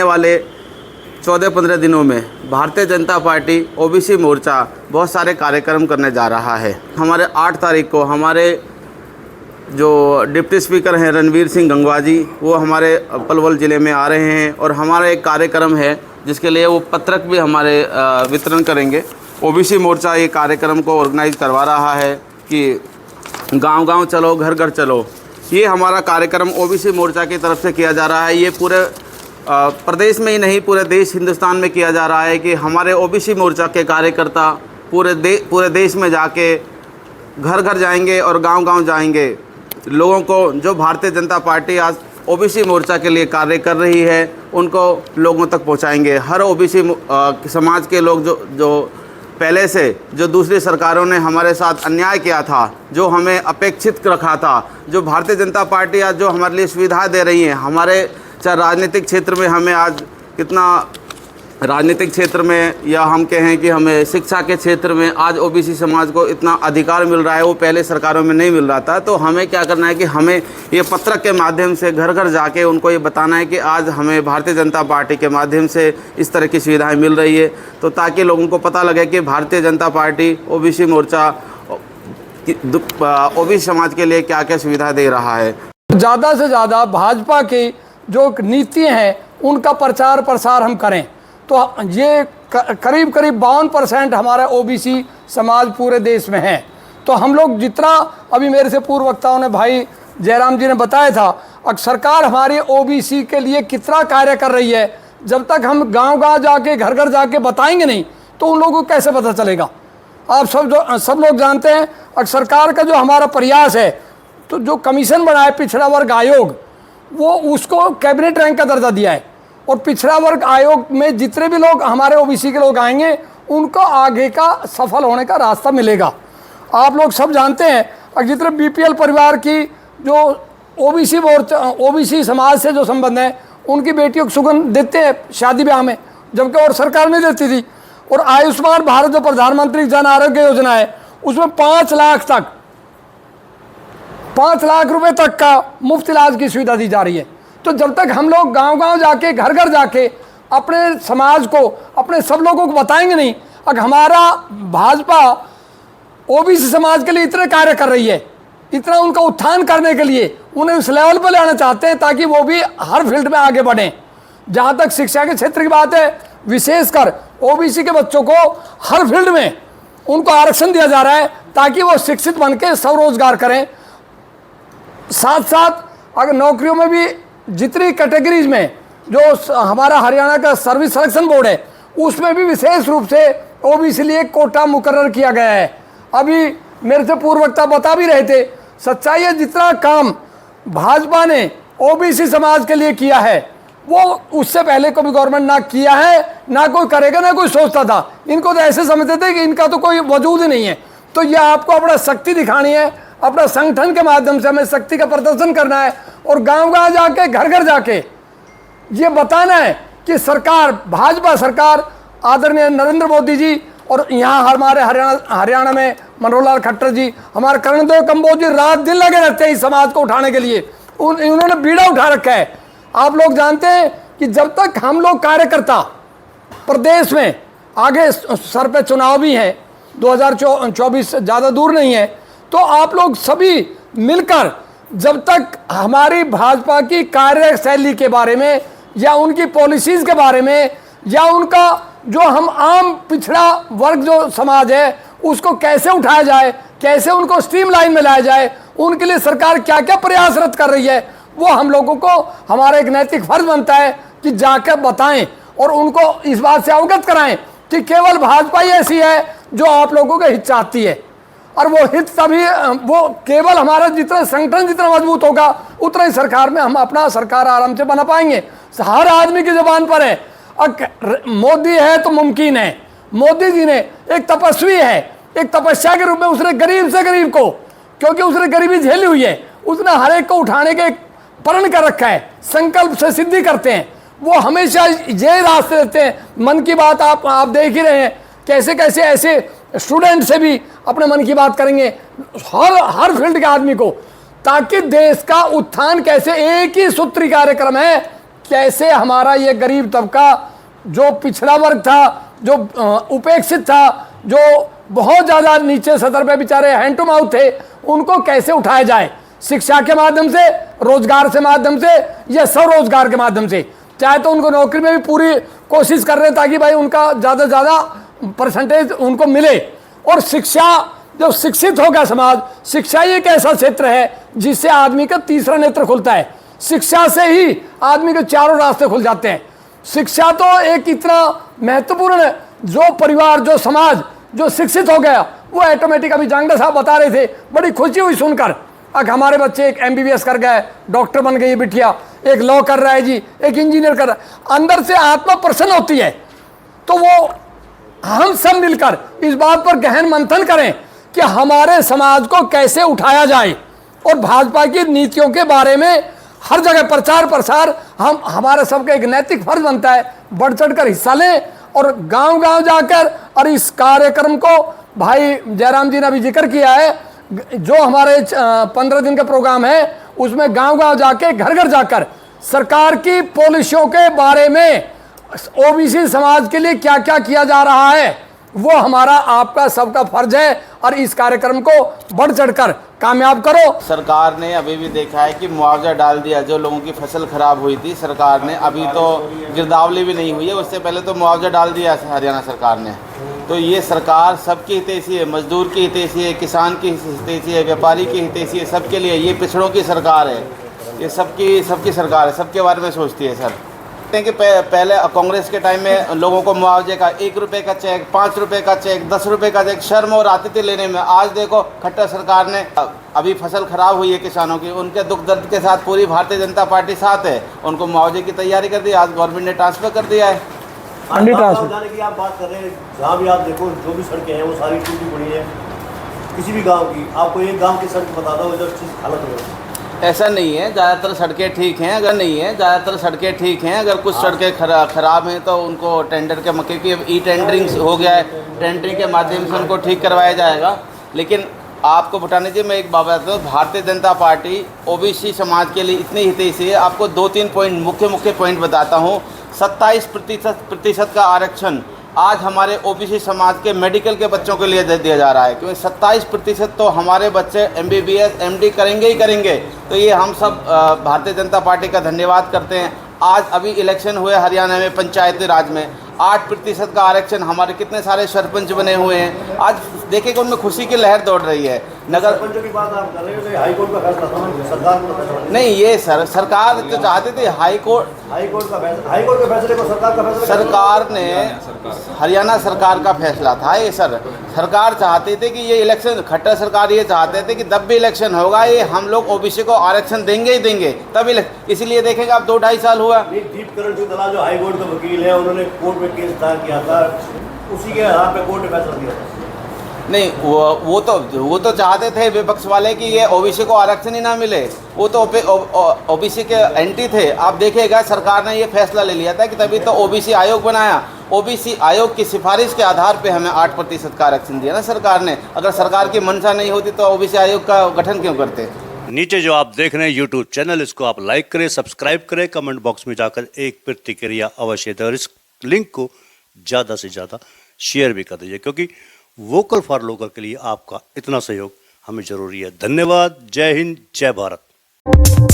आने वाले 14-15 दिनों में भारतीय जनता पार्टी ओबीसी मोर्चा बहुत सारे कार्यक्रम करने जा रहा है। हमारे 8 तारीख को हमारे जो डिप्टी स्पीकर हैं रणवीर सिंह गंगवा जी, वो हमारे पलवल ज़िले में आ रहे हैं और हमारा एक कार्यक्रम है जिसके लिए वो पत्रक भी हमारे वितरण करेंगे। ओबीसी मोर्चा ये कार्यक्रम को ऑर्गेनाइज करवा रहा है कि गांव-गांव चलो, घर घर चलो। ये हमारा कार्यक्रम ओबीसी मोर्चा की तरफ से किया जा रहा है। ये पूरे प्रदेश में ही नहीं, पूरे देश हिंदुस्तान में किया जा रहा है कि हमारे ओबीसी मोर्चा के कार्यकर्ता पूरे देश में जाके घर घर जाएंगे और गांव-गांव जाएंगे। लोगों को जो भारतीय जनता पार्टी आज ओबीसी मोर्चा के लिए कार्य कर रही है उनको लोगों तक पहुंचाएंगे। हर ओबीसी समाज के लोग जो पहले से जो दूसरी सरकारों ने हमारे साथ अन्याय किया था, जो हमें अपेक्षित रखा था, जो भारतीय जनता पार्टी आज जो हमारे लिए सुविधाएं दे रही है, हमारे चाहे राजनीतिक क्षेत्र में हमें आज कितना राजनीतिक क्षेत्र में या हम कहें कि हमें शिक्षा के क्षेत्र में आज ओबीसी समाज को इतना अधिकार मिल रहा है, वो पहले सरकारों में नहीं मिल रहा था। तो हमें क्या करना है कि हमें ये पत्रक के माध्यम से घर घर जाके उनको ये बताना है कि आज हमें भारतीय जनता पार्टी के माध्यम से इस तरह की सुविधाएं मिल रही है, तो ताकि लोगों को पता लगे कि भारतीय जनता पार्टी ओबीसी मोर्चा ओबीसी समाज के लिए क्या क्या सुविधा दे रहा है। ज़्यादा से ज़्यादा भाजपा की जो नीतियाँ हैं उनका प्रचार प्रसार हम करें, तो ये करीब 52% हमारा ओबीसी समाज पूरे देश में है। तो हम लोग जितना अभी मेरे से पूर्व वक्ताओं ने, भाई जयराम जी ने बताया था, अब सरकार हमारी ओबीसी के लिए कितना कार्य कर रही है, जब तक हम गांव-गांव जाके घर घर जाके बताएंगे नहीं तो उन लोगों को कैसे पता चलेगा। आप सब लोग जानते हैं, अब सरकार का जो हमारा प्रयास है, तो जो कमीशन बनाया पिछड़ा वर्ग आयोग, वो उसको कैबिनेट रैंक का दर्जा दिया है और पिछड़ा वर्ग आयोग में जितने भी लोग हमारे ओबीसी के लोग आएंगे उनको आगे का सफल होने का रास्ता मिलेगा। आप लोग सब जानते हैं, और जितने बीपीएल परिवार की जो ओबीसी समाज से जो संबंध है, उनकी बेटियों को सुगन देते हैं शादी ब्याह में, जबकि और सरकार नहीं देती थी। और आयुष्मान भारत जो प्रधानमंत्री जन आरोग्य योजना है, उसमें 5 लाख रुपए तक का मुफ्त इलाज की सुविधा दी जा रही है। तो जब तक हम लोग गांव-गांव जाके घर घर जाके अपने समाज को, अपने सब लोगों को बताएंगे नहीं, अगर हमारा भाजपा ओबीसी समाज के लिए इतने कार्य कर रही है, इतना उनका उत्थान करने के लिए उन्हें उस लेवल पर लाना चाहते हैं ताकि वो भी हर फील्ड में आगे बढ़ें। जहाँ तक शिक्षा के क्षेत्र की बात है, विशेषकर ओबीसी के बच्चों को हर फील्ड में उनको आरक्षण दिया जा रहा है ताकि वो शिक्षित बन के स्वरोजगार करें। साथ साथ अगर नौकरियों में भी जितनी कैटेगरीज में जो हमारा हरियाणा का सर्विस सिलेक्शन बोर्ड है, उसमें भी विशेष रूप से ओबीसी लिए कोटा मुकर्रर किया गया है। अभी मेरे से पूर्व वक्ता बता भी रहे थे, सच्चाई है, जितना काम भाजपा ने ओबीसी समाज के लिए किया है वो उससे पहले कभी गवर्नमेंट ना किया है, ना कोई करेगा, ना कोई सोचता था। इनको तो ऐसे समझते थे कि इनका तो कोई वजूद ही नहीं है। तो ये आपको अपना शक्ति दिखानी है, अपना संगठन के माध्यम से हमें शक्ति का प्रदर्शन करना है और गांव-गांव जाके, घर घर जाके ये बताना है कि सरकार, भाजपा सरकार, आदरणीय नरेंद्र मोदी जी और यहाँ हमारे हरियाणा में मनोहर लाल खट्टर जी, हमारे कर्णदेव कंबोज जी रात दिन लगे रहते हैं इस समाज को उठाने के लिए। उन्होंने बीड़ा उठा रखा है। आप लोग जानते हैं कि जब तक हम लोग कार्यकर्ता प्रदेश में, आगे सर पे चुनाव भी है, 2024 ज़्यादा दूर नहीं है, तो आप लोग सभी मिलकर जब तक हमारी भाजपा की कार्यशैली के बारे में या उनकी पॉलिसीज़ के बारे में या उनका जो हम आम पिछड़ा वर्ग जो समाज है उसको कैसे उठाया जाए, कैसे उनको स्ट्रीमलाइन में लाया जाए, उनके लिए सरकार क्या क्या प्रयासरत कर रही है, वो हम लोगों को हमारा एक नैतिक फर्ज बनता है कि जाकर बताएं और उनको इस बात से अवगत कराएं कि केवल भाजपा ही ऐसी है जो आप लोगों के हित चाहती है। और वो हित तभी, वो केवल हमारा जितना संगठन जितना मजबूत होगा उतना ही सरकार में हम अपना सरकार आराम से बना पाएंगे। हर आदमी की जुबान पर है, मोदी है तो मुमकिन है। मोदी जी ने एक तपस्वी है, एक तपस्या के रूप में उसने गरीब से गरीब को, क्योंकि उसने गरीबी झेली हुई है, उसने हर एक को उठाने के प्रण कर रखा है, संकल्प से सिद्धि करते हैं। वो हमेशा ये रास्ते देते हैं। मन की बात आप देख ही रहे हैं, कैसे कैसे ऐसे स्टूडेंट से भी अपने मन की बात करेंगे, हर फील्ड के आदमी को, ताकि देश का उत्थान कैसे, एक ही सूत्री कार्यक्रम है कैसे हमारा ये गरीब तबका, जो पिछड़ा वर्ग था, जो उपेक्षित था, जो बहुत ज़्यादा नीचे सतर पे बेचारे हैंड टू माउथ थे, उनको कैसे उठाया जाए, शिक्षा के माध्यम से, रोजगार से माध्यम से, या स्वरोजगार के माध्यम से। चाहे तो उनको नौकरी में भी पूरी कोशिश कर रहे हैं ताकि भाई उनका ज़्यादा से ज़्यादा परसेंटेज उनको मिले। और शिक्षा, जब शिक्षित होगा समाज, शिक्षा ही एक ऐसा क्षेत्र है जिससे आदमी का तीसरा नेत्र खुलता है। शिक्षा से ही आदमी के चारों रास्ते खुल जाते हैं। शिक्षा तो एक इतना महत्वपूर्ण है, जो परिवार, जो समाज जो शिक्षित हो गया वो ऑटोमेटिक, अभी जांगड़ा साहब बता रहे थे, बड़ी खुशी हुई सुनकर। अब हमारे बच्चे एक MBBS कर गए, डॉक्टर बन गई बिटिया, एक लॉ कर रहा है जी, एक इंजीनियर कर रहा है, अंदर से आत्मा प्रसन्न होती है। तो वो हम सब मिलकर इस बात पर गहन मंथन करें कि हमारे समाज को कैसे उठाया जाए, और भाजपा की नीतियों के बारे में हर जगह प्रचार प्रसार हमारा सबका एक नैतिक फर्ज बनता है, बढ़ चढ़ कर हिस्सा लें और गांव-गांव जाकर, और इस कार्यक्रम को भाई जयराम जी ने अभी जिक्र किया है, जो हमारे 15 दिन का प्रोग्राम है उसमें गांव-गांव जाके, घर घर जाकर सरकार की पॉलिसियों के बारे में, OBC समाज के लिए क्या क्या किया जा रहा है, वो हमारा आपका सबका फर्ज है, और इस कार्यक्रम को बढ़ चढ़कर कामयाब करो। सरकार ने अभी भी देखा है कि मुआवजा डाल दिया, जो लोगों की फसल खराब हुई थी सरकार ने, अभी तो गिरदावली भी नहीं हुई है, उससे पहले तो मुआवजा डाल दिया हरियाणा सरकार ने। तो ये सरकार सबकी हितैषी है, मजदूर की हितैषी है, किसान की हितैषी है, व्यापारी की हितैषी है, सबके लिए। ये पिछड़ों की सरकार है, ये सबकी सरकार है, सबके बारे में सोचती है सर। कि पहले कांग्रेस के टाइम में लोगों को मुआवजे का 1 रुपये का चेक, 5 रुपये का चेक, 10 रुपये का चेक, शर्म और आती थी लेने में। आज देखो खट्टर सरकार ने, अभी फसल खराब हुई है किसानों की, उनके दुख दर्द के साथ पूरी भारतीय जनता पार्टी साथ है, उनको मुआवजे की तैयारी कर दी। आज गवर्नमेंट ने ट्रांसफ़र कर दिया है। जाने की आप बात कर रहे हैं, जहाँ भी आप देखो जो भी सड़कें हैं वो सारी टूटी पड़ी है। किसी भी गाँव की आपको एक गाँव की सड़क बता दो जो अच्छी हालत हो। ऐसा नहीं है, ज़्यादातर सड़कें ठीक हैं, अगर नहीं है ज़्यादातर सड़कें ठीक हैं। अगर कुछ सड़कें खराब हैं तो उनको टेंडर के मौके की ई-टेंडरिंग हो गया है, टेंडरिंग के माध्यम से उनको ठीक करवाया जाएगा। लेकिन आपको भुटानी जी, मैं एक बात बताता हूँ, भारतीय जनता पार्टी OBC समाज के लिए इतनी हितैषी है। आपको 2-3 पॉइंट, मुख्य पॉइंट बताता हूँ। 27% का आरक्षण आज हमारे OBC समाज के मेडिकल के बच्चों के लिए दिया जा रहा है, क्योंकि 27% तो हमारे बच्चे MBBS MD करेंगे ही करेंगे। तो ये हम सब भारतीय जनता पार्टी का धन्यवाद करते हैं। आज अभी इलेक्शन हुए हरियाणा में, पंचायती राज में 8% का आरक्षण, हमारे कितने सारे सरपंच बने हुए हैं। आज देखिएगा उनमें खुशी की लहर दौड़ रही है। नगर सरपंचों की बात आप कर रहे हो, हाई कोर्ट का फैसला था, सरकार को फैसला नहीं, ये सरकार जो चाहती थी हाई कोर्ट के फैसले को सरकार ने, हरियाणा सरकार का फैसला था ये सर। सरकार चाहती थी कि ये इलेक्शन, खट्टर सरकार ये चाहते थे कि जब भी इलेक्शन होगा ये हम लोग OBC को आरक्षण देंगे ही देंगे, तब इसीलिए देखेंगे आप 2-2.5 साल हुआ। दीपकरण सिंह दलाल जो हाई कोर्ट का वकील है, उन्होंने कोर्ट में केस दायर किया था, उसी के आधार पे कोर्ट ने फैसला दिया था। नहीं, वो तो चाहते थे विपक्ष वाले कि ये OBC को आरक्षण ही ना मिले, वो तो OBC के एंटी थे। आप देखिएगा सरकार ने ये फैसला ले लिया था कि तभी तो OBC आयोग बनाया। OBC आयोग की सिफारिश के आधार पे हमें 8% का आरक्षण दिया ना सरकार ने। अगर सरकार की मंशा नहीं होती तो OBC आयोग का गठन क्यों करते? नीचे जो आप देख रहे हैं YouTube चैनल, इसको आप लाइक करें, सब्सक्राइब करें, कमेंट बॉक्स में जाकर एक प्रतिक्रिया अवश्य दें और इस लिंक को ज़्यादा से ज़्यादा शेयर भी कर दीजिए, क्योंकि वोकल फॉर लोकल के लिए आपका इतना सहयोग हमें जरूरी है। धन्यवाद। जय हिंद, जय भारत।